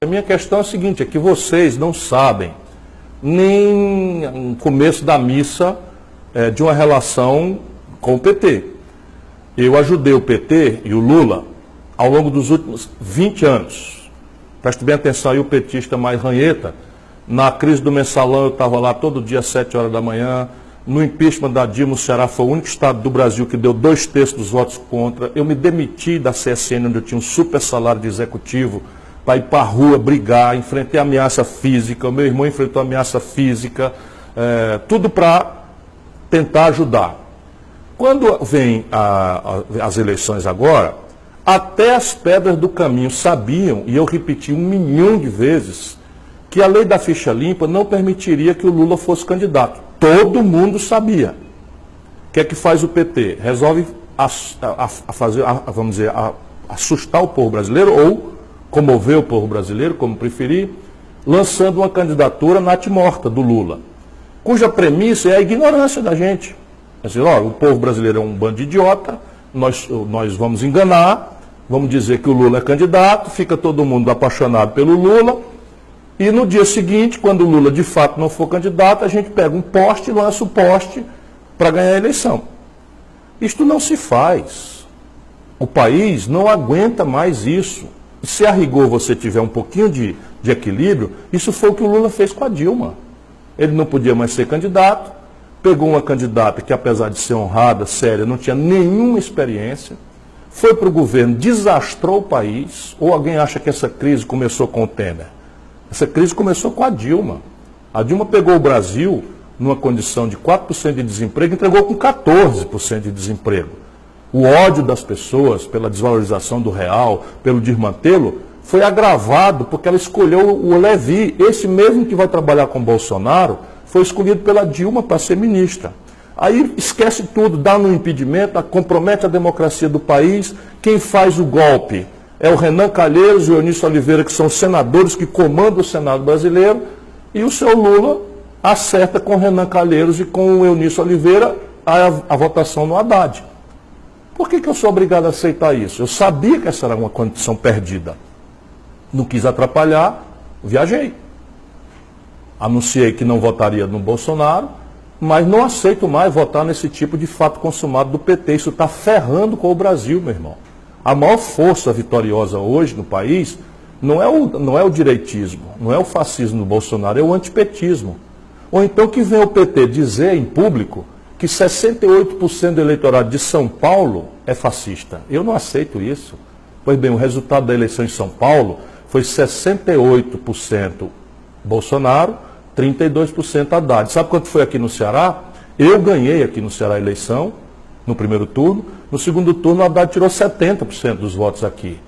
A minha questão é a seguinte, é que vocês não sabem nem o começo da missa de uma relação com o PT. Eu ajudei o PT e o Lula ao longo dos últimos 20 anos. Preste bem atenção aí, o petista mais ranheta. Na crise do mensalão eu estava lá todo dia às 7 horas da manhã. No impeachment da Dilma, o Ceará foi o único estado do Brasil que deu 2/3 dos votos contra. Eu me demiti da CSN, onde eu tinha um super salário de executivo, para ir para a rua brigar, enfrentei ameaça física, o meu irmão enfrentou ameaça física, tudo para tentar ajudar. Quando vem as eleições agora, até as pedras do caminho sabiam, e eu repeti 1 milhão de vezes, que a lei da ficha limpa não permitiria que o Lula fosse candidato. Todo mundo sabia. O que é que faz o PT? Resolve vamos dizer, assustar o povo brasileiro ou comover o povo brasileiro, como preferir, lançando uma candidatura natimorta do Lula, cuja premissa é a ignorância da gente. É dizer, o povo brasileiro é um bando de idiota, nós vamos enganar, vamos dizer que o Lula é candidato, fica todo mundo apaixonado pelo Lula, e no dia seguinte, quando o Lula de fato não for candidato, a gente pega um poste e lança o poste para ganhar a eleição. Isto não se faz. O país não aguenta mais isso. E se a rigor você tiver um pouquinho de equilíbrio, isso foi o que o Lula fez com a Dilma. Ele não podia mais ser candidato, pegou uma candidata que, apesar de ser honrada, séria, não tinha nenhuma experiência, foi para o governo, desastrou o país. Ou alguém acha que essa crise começou com o Temer? Essa crise começou com a Dilma. A Dilma pegou o Brasil numa condição de 4% de desemprego e entregou com 14% de desemprego. O ódio das pessoas pela desvalorização do real, pelo desmantelo, foi agravado porque ela escolheu o Levi. Esse mesmo que vai trabalhar com Bolsonaro foi escolhido pela Dilma para ser ministra. Aí esquece tudo, dá no impedimento, compromete a democracia do país. Quem faz o golpe é o Renan Calheiros e o Eunício Oliveira, que são senadores que comandam o Senado brasileiro, e o seu Lula acerta com o Renan Calheiros e com o Eunício Oliveira a votação no Haddad. Por que eu sou obrigado a aceitar isso? Eu sabia que essa era uma condição perdida. Não quis atrapalhar, viajei. Anunciei que não votaria no Bolsonaro, mas não aceito mais votar nesse tipo de fato consumado do PT. Isso está ferrando com o Brasil, meu irmão. A maior força vitoriosa hoje no país não é o direitismo, não é o fascismo do Bolsonaro, é o antipetismo. Ou então que vem o PT dizer em público que 68% do eleitorado de São Paulo é fascista. Eu não aceito isso. Pois bem, o resultado da eleição em São Paulo foi 68% Bolsonaro, 32% Haddad. Sabe quanto foi aqui no Ceará? Eu ganhei aqui no Ceará a eleição, no primeiro turno. No segundo turno, o Haddad tirou 70% dos votos aqui.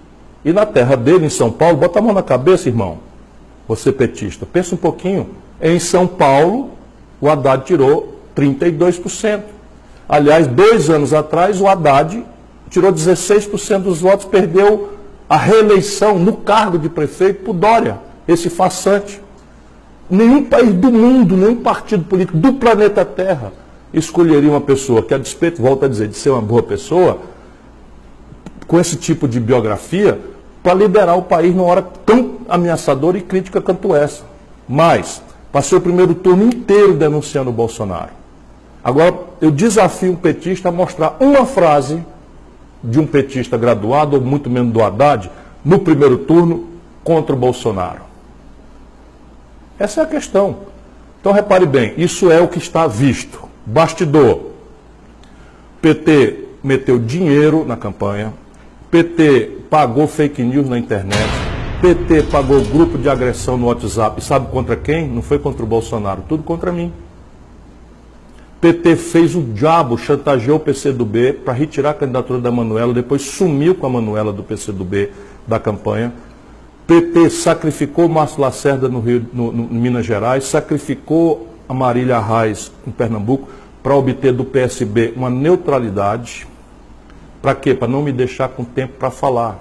E na terra dele, em São Paulo, bota a mão na cabeça, irmão, você petista, pensa um pouquinho. Em São Paulo, o Haddad tirou 32%. Aliás, 2 anos atrás, o Haddad tirou 16% dos votos, perdeu a reeleição no cargo de prefeito por Dória, esse farsante. Nenhum país do mundo, nenhum partido político do planeta Terra escolheria uma pessoa que, a despeito, volto a dizer, de ser uma boa pessoa, com esse tipo de biografia, para liderar o país numa hora tão ameaçadora e crítica quanto essa. Mas passei o primeiro turno inteiro denunciando o Bolsonaro. Agora, eu desafio um petista a mostrar uma frase de um petista graduado, ou muito menos do Haddad, no primeiro turno, contra o Bolsonaro. Essa é a questão. Então, repare bem, isso é o que está visto. Bastidor. PT meteu dinheiro na campanha, PT pagou fake news na internet, PT pagou grupo de agressão no WhatsApp. E sabe contra quem? Não foi contra o Bolsonaro, tudo contra mim. PT fez o diabo, chantageou o PCdoB para retirar a candidatura da Manuela, depois sumiu com a Manuela do PCdoB da campanha. PT sacrificou o Márcio Lacerda no Minas Gerais, sacrificou a Marília Reis em Pernambuco para obter do PSB uma neutralidade. Para quê? Para não me deixar com tempo para falar.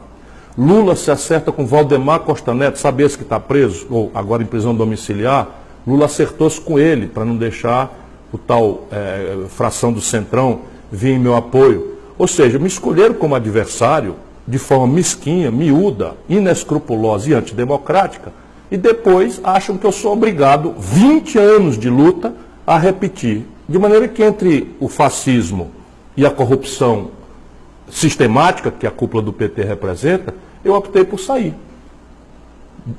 Lula se acerta com Valdemar Costa Neto, sabe esse que está preso, ou agora em prisão domiciliar? Lula acertou-se com ele para não deixar o tal fração do Centrão vir em meu apoio. Ou seja, me escolheram como adversário de forma mesquinha, miúda, inescrupulosa e antidemocrática, e depois acham que eu sou obrigado, 20 anos de luta, a repetir. De maneira que entre o fascismo e a corrupção sistemática que a cúpula do PT representa, eu optei por sair.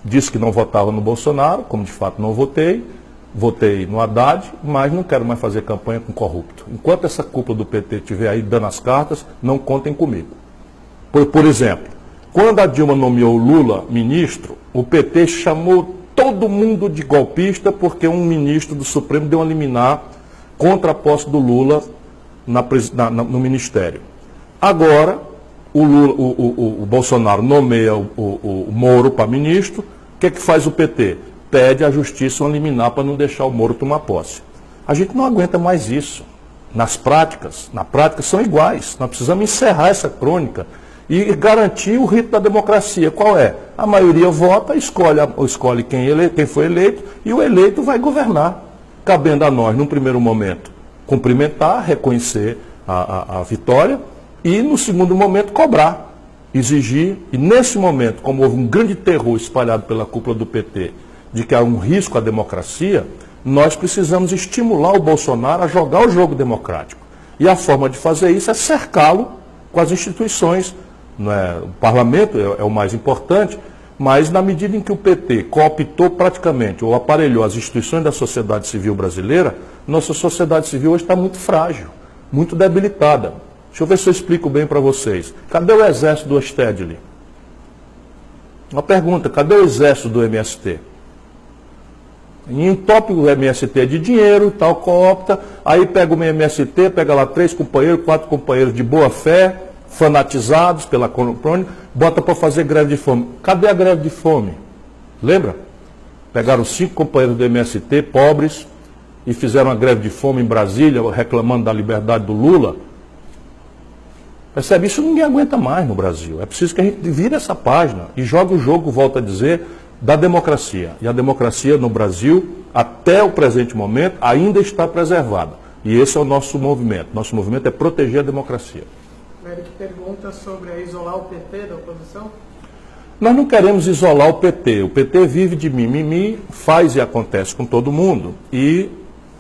Disse que não votava no Bolsonaro, como de fato não votei, votei no Haddad, mas não quero mais fazer campanha com corrupto. Enquanto essa cúpula do PT estiver aí dando as cartas, não contem comigo. Por exemplo, quando a Dilma nomeou o Lula ministro, o PT chamou todo mundo de golpista porque um ministro do Supremo deu uma liminar contra a posse do Lula no ministério. Agora, o Bolsonaro nomeia o Moro para ministro, o que faz o PT? Pede à justiça uma liminar para não deixar o Moro tomar posse. A gente não aguenta mais isso. Na prática são iguais. Nós precisamos encerrar essa crônica e garantir o rito da democracia. Qual é? A maioria vota, escolhe quem foi eleito e o eleito vai governar. Cabendo a nós, num primeiro momento, cumprimentar, reconhecer a vitória e, no segundo momento, cobrar, exigir. E, nesse momento, como houve um grande terror espalhado pela cúpula do PT de que há um risco à democracia, nós precisamos estimular o Bolsonaro a jogar o jogo democrático. E a forma de fazer isso é cercá-lo com as instituições. Não é? O parlamento é o mais importante, mas na medida em que o PT cooptou praticamente ou aparelhou as instituições da sociedade civil brasileira, nossa sociedade civil hoje está muito frágil, muito debilitada. Deixa eu ver se eu explico bem para vocês. Cadê o exército do Stedley? Uma pergunta, cadê o exército do MST? Entope o MST de dinheiro, tal, coopta, aí pega o MST, pega lá 3 companheiros, 4 companheiros de boa fé, fanatizados pela crônica, bota para fazer greve de fome. Cadê a greve de fome? Lembra? Pegaram 5 companheiros do MST, pobres, e fizeram uma greve de fome em Brasília, reclamando da liberdade do Lula. Percebe? Isso ninguém aguenta mais no Brasil. É preciso que a gente vire essa página e jogue o jogo, volto a dizer, da democracia. E a democracia no Brasil, até o presente momento, ainda está preservada. E esse é o nosso movimento. Nosso movimento é proteger a democracia. O Eric pergunta sobre isolar o PT da oposição. Nós não queremos isolar o PT. O PT vive de mimimi, faz e acontece com todo mundo e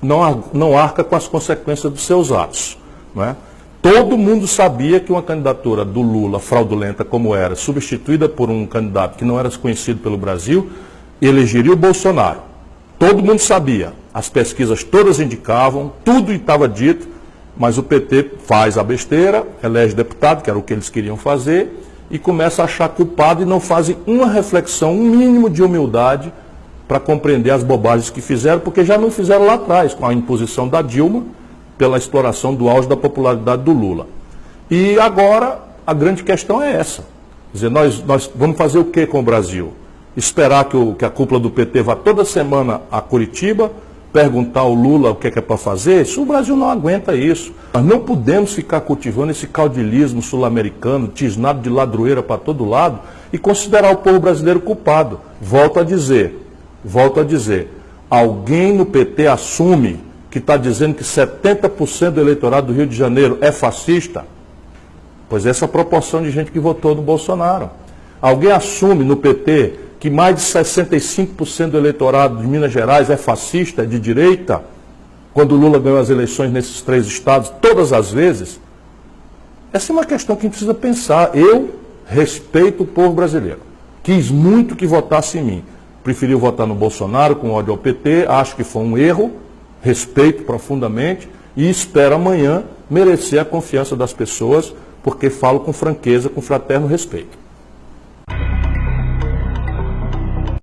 não arca com as consequências dos seus atos. Não é? Todo mundo sabia que uma candidatura do Lula, fraudulenta como era, substituída por um candidato que não era conhecido pelo Brasil, elegeria o Bolsonaro. Todo mundo sabia. As pesquisas todas indicavam, tudo estava dito, mas o PT faz a besteira, elege deputado, que era o que eles queriam fazer, e começa a achar culpado e não fazem uma reflexão, um mínimo de humildade para compreender as bobagens que fizeram, porque já não fizeram lá atrás, com a imposição da Dilma, pela exploração do auge da popularidade do Lula. E agora a grande questão é essa. Quer dizer, nós vamos fazer o que com o Brasil? Esperar que a cúpula do PT vá toda semana a Curitiba, perguntar ao Lula o que é para fazer? Isso, o Brasil não aguenta isso. Nós não podemos ficar cultivando esse caudilismo sul-americano, tisnado de ladroeira para todo lado, e considerar o povo brasileiro culpado. Volto a dizer, alguém no PT assume que está dizendo que 70% do eleitorado do Rio de Janeiro é fascista? Pois essa é a proporção de gente que votou no Bolsonaro. Alguém assume no PT que mais de 65% do eleitorado de Minas Gerais é fascista, é de direita, quando o Lula ganhou as eleições nesses 3 estados, todas as vezes? Essa é uma questão que a gente precisa pensar. Eu respeito o povo brasileiro. Quis muito que votasse em mim. Preferiu votar no Bolsonaro com ódio ao PT, acho que foi um erro, respeito profundamente e espero amanhã merecer a confiança das pessoas, porque falo com franqueza, com fraterno respeito.